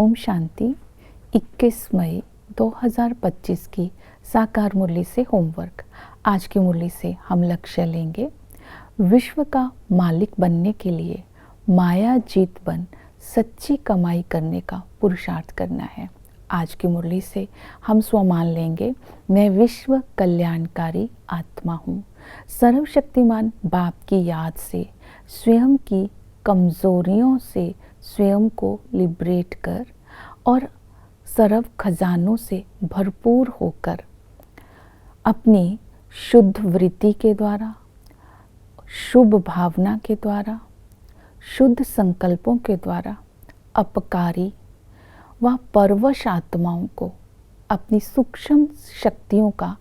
ओम शांति। 21 मई 2025 की साकार मुरली से होमवर्क। आज की मुरली से हम लक्ष्य लेंगे, विश्व का मालिक बनने के लिए माया जीत बन सच्ची कमाई करने का पुरुषार्थ करना है। आज की मुरली से हम स्वमान लेंगे, मैं विश्व कल्याणकारी आत्मा हूँ। सर्वशक्तिमान बाप की याद से स्वयं की कमजोरियों से स्वयं को लिबरेट कर और सर्व खजानों से भरपूर होकर अपनी शुद्ध वृत्ति के द्वारा, शुभ भावना के द्वारा, शुद्ध संकल्पों के द्वारा अपकारी व परवश आत्माओं को अपनी सूक्ष्म शक्तियों का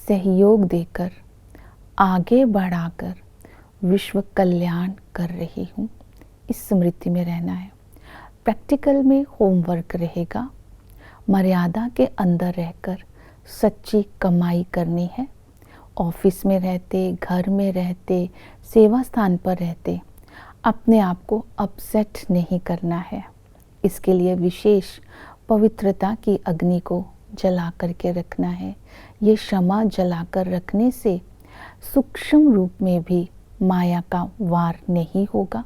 सहयोग देकर आगे बढ़ाकर विश्व कल्याण कर रही हूँ। इस स्मृति में रहना है। प्रैक्टिकल में होमवर्क रहेगा, मर्यादा के अंदर रहकर सच्ची कमाई करनी है। ऑफिस में रहते, घर में रहते, सेवा स्थान पर रहते अपने आप को अपसेट नहीं करना है। इसके लिए विशेष पवित्रता की अग्नि को जला करके रखना है। ये क्षमा जलाकर रखने से सूक्ष्म रूप में भी माया का वार नहीं होगा।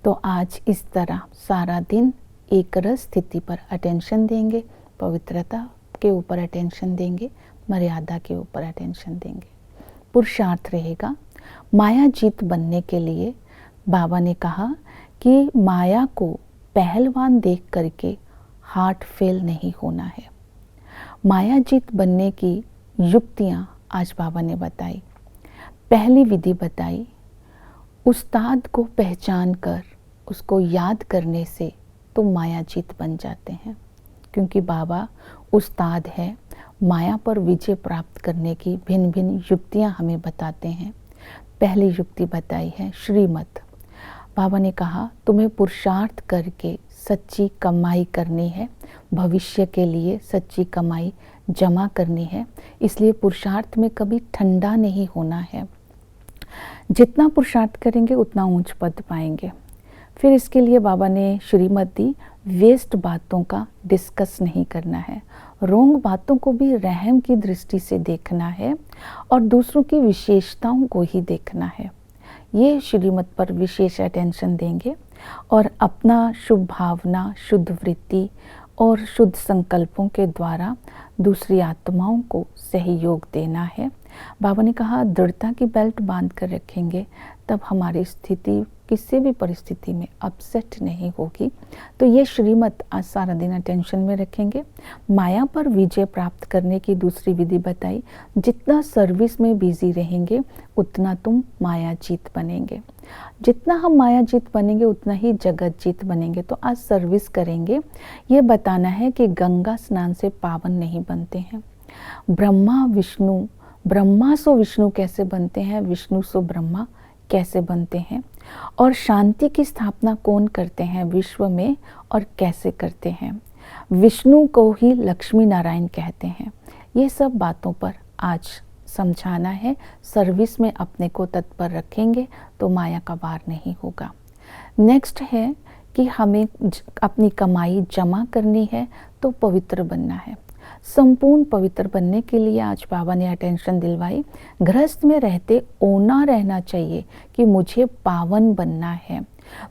तो आज इस तरह सारा दिन एक रस स्थिति पर अटेंशन देंगे, पवित्रता के ऊपर अटेंशन देंगे, मर्यादा के ऊपर अटेंशन देंगे। पुरुषार्थ रहेगा, माया जीत बनने के लिए बाबा ने कहा कि माया को पहलवान देख करके हार्ट फेल नहीं होना है। माया जीत बनने की युक्तियाँ आज बाबा ने बताई। पहली विधि बताई, उस्ताद को पहचान कर उसको याद करने से तो माया जीत बन जाते हैं, क्योंकि बाबा उस्ताद है। माया पर विजय प्राप्त करने की भिन्न भिन्न युक्तियाँ हमें बताते हैं। पहली युक्ति बताई है श्रीमत। बाबा ने कहा तुम्हें पुरुषार्थ करके सच्ची कमाई करनी है, भविष्य के लिए सच्ची कमाई जमा करनी है। इसलिए पुरुषार्थ में कभी ठंडा नहीं होना है। जितना पुरुषार्थ करेंगे उतना ऊंच पद पाएंगे। फिर इसके लिए बाबा ने श्रीमत दी, वेस्ट बातों का डिस्कस नहीं करना है। रोंग बातों को भी रहम की दृष्टि से देखना है और दूसरों की विशेषताओं को ही देखना है। ये श्रीमत पर विशेष अटेंशन देंगे और अपना शुभ भावना, शुद्ध वृत्ति और शुद्ध संकल्पों के द्वारा दूसरी आत्माओं को सहयोग देना है। बाबा ने कहा दृढ़ता की बेल्ट बांध कर रखेंगे तब हमारी स्थिति किसी भी परिस्थिति में अपसेट नहीं होगी। तो ये श्रीमत आज सारा दिन अटेंशन में रखेंगे। माया पर विजय प्राप्त करने की दूसरी विधि बताई, जितना सर्विस में बिजी रहेंगे उतना तुम माया जीत बनेंगे। जितना हम माया जीत बनेंगे उतना ही जगत जीत बनेंगे। तो आज सर्विस करेंगे। ये बताना है कि गंगा स्नान से पावन नहीं बनते हैं। ब्रह्मा सो विष्णु कैसे बनते हैं, विष्णु सो ब्रह्मा कैसे बनते हैं, और शांति की स्थापना कौन करते हैं विश्व में और कैसे करते हैं। विष्णु को ही लक्ष्मी नारायण कहते हैं। ये सब बातों पर आज समझाना है। सर्विस में अपने को तत्पर रखेंगे तो माया का वार नहीं होगा। नेक्स्ट है कि हमें अपनी कमाई जमा करनी है तो पवित्र बनना है। संपूर्ण पवित्र बनने के लिए आज बाबा ने अटेंशन दिलवाई। गृहस्थ में रहते ओना रहना चाहिए कि मुझे पावन बनना है।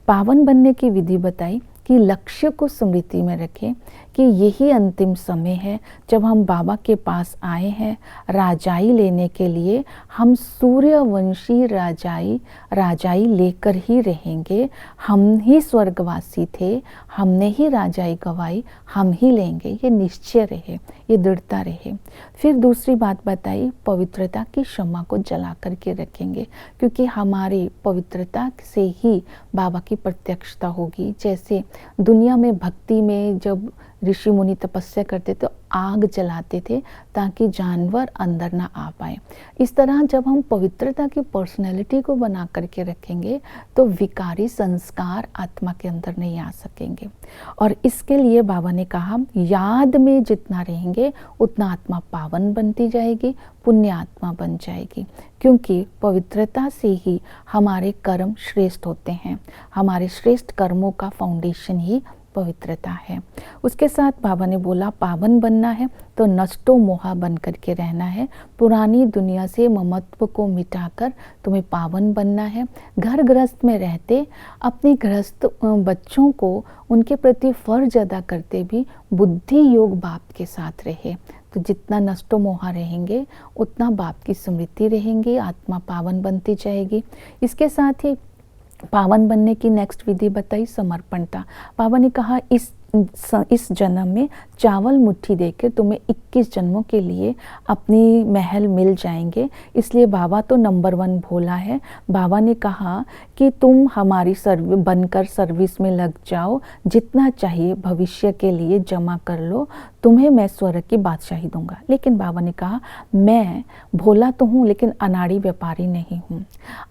पावन बनने की विधि बताई कि लक्ष्य को स्मृति में रखें कि यही अंतिम समय है जब हम बाबा के पास आए हैं राजाई लेने के लिए। हम सूर्यवंशी राजाई लेकर ही रहेंगे। हम ही स्वर्गवासी थे, हमने ही राजाई गवाई, हम ही लेंगे। ये निश्चय रहे, ये दृढ़ता रहे। फिर दूसरी बात बताई, पवित्रता की क्षमा को जला करके रखेंगे, क्योंकि हमारी पवित्रता से ही बाबा की प्रत्यक्षता होगी। जैसे दुनिया में भक्ति में जब ऋषि मुनि तपस्या करते तो आग जलाते थे ताकि जानवर अंदर ना आ पाए। इस तरह जब हम पवित्रता की पर्सनैलिटी को बना करके रखेंगे तो विकारी संस्कार आत्मा के अंदर नहीं आ सकेंगे। और इसके लिए बाबा ने कहा याद में जितना रहेंगे उतना आत्मा पावन बनती जाएगी, पुण्य आत्मा बन जाएगी, क्योंकि पवित्रता से ही हमारे कर्म श्रेष्ठ होते हैं। हमारे श्रेष्ठ कर्मों का फाउंडेशन ही पवित्रता है। उसके साथ बाबा ने बोला पावन बनना है तो नष्टो मोहा बन करके रहना है। पुरानी दुनिया से ममत्व को मिटाकर तुम्हें पावन बनना है। घर गृहस्थ में रहते अपने गृहस्थ बच्चों को उनके प्रति फर्ज अदा करते भी बुद्धि योग बाप के साथ रहे। तो जितना नष्टो मोहा रहेंगे उतना बाप की स्मृति रहेंगी, आत्मा पावन बनती जाएगी। इसके साथ ही पावन बनने की नेक्स्ट विधि बताई समर्पणता। बाबा ने कहा इस जन्म में चावल मुट्ठी देकर तुम्हें 21 जन्मों के लिए अपनी महल मिल जाएंगे। इसलिए बाबा तो नंबर 1 भोला है। बाबा ने कहा कि तुम हमारी बनकर सर्विस में लग जाओ, जितना चाहिए भविष्य के लिए जमा कर लो, तुम्हें मैं स्वर्ग की बादशाही दूंगा। लेकिन बाबा ने कहा मैं भोला तो हूँ लेकिन अनाड़ी व्यापारी नहीं हूँ।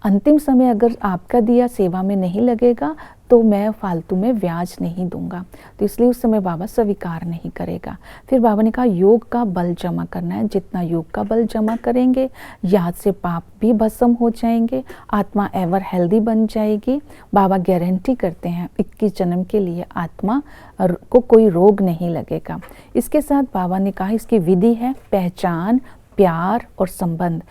अंतिम समय अगर आपका दिया सेवा में नहीं लगेगा तो मैं फालतू में ब्याज नहीं दूंगा। तो इसलिए उस समय बाबा स्वीकार नहीं करेगा। फिर बाबा ने कहा योग का बल जमा करना है। जितना योग का बल जमा करेंगे याद से पाप भी भस्म हो जाएंगे, आत्मा एवर हेल्दी बन जाएगी। बाबा गारंटी करते हैं 21 जन्म के लिए आत्मा को कोई रोग नहीं लगेगा। इसके साथ बाबा ने कहा इसकी विधि है पहचान, प्यार और संबंध।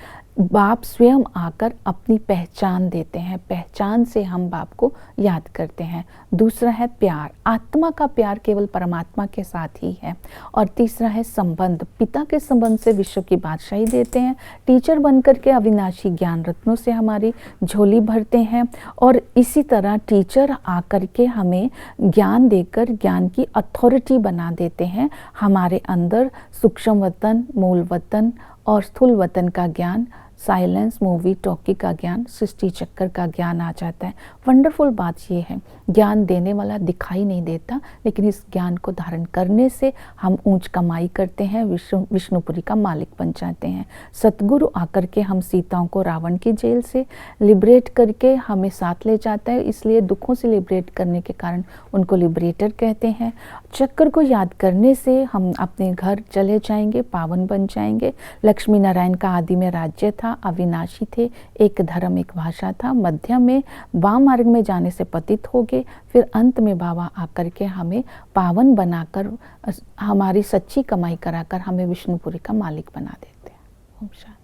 बाप स्वयं आकर अपनी पहचान देते हैं, पहचान से हम बाप को याद करते हैं। दूसरा है प्यार, आत्मा का प्यार केवल परमात्मा के साथ ही है। और तीसरा है संबंध, पिता के संबंध से विश्व की बादशाही देते हैं। टीचर बनकर के अविनाशी ज्ञान रत्नों से हमारी झोली भरते हैं। और इसी तरह टीचर आकर के हमें ज्ञान देकर ज्ञान की अथॉरिटी बना देते हैं। हमारे अंदर सूक्ष्म वतन, मूल वतन और स्थूल वतन का ज्ञान, साइलेंस, मूवी टॉकी का ज्ञान, सृष्टि चक्कर का ज्ञान आ जाता है। वंडरफुल बात ये है ज्ञान देने वाला दिखाई नहीं देता, लेकिन इस ज्ञान को धारण करने से हम ऊंच कमाई करते हैं, विष्णुपुरी का मालिक बन जाते हैं। सतगुरु आकर के हम सीताओं को रावण की जेल से लिबरेट करके हमें साथ ले जाता है, इसलिए दुखों से लिबरेट करने के कारण उनको लिबरेटर कहते हैं। चक्कर को याद करने से हम अपने घर चले जाएंगे, पावन बन जाएंगे। लक्ष्मी नारायण का आदि में राज्य था, अविनाशी थे, एक धर्म एक भाषा था। मध्य में वाम मार्ग में जाने से पतित हो गए, फिर अंत में बाबा आकर के हमें पावन बनाकर हमारी सच्ची कमाई कराकर हमें विष्णुपुरी का मालिक बना देते हैं। ओम शांति।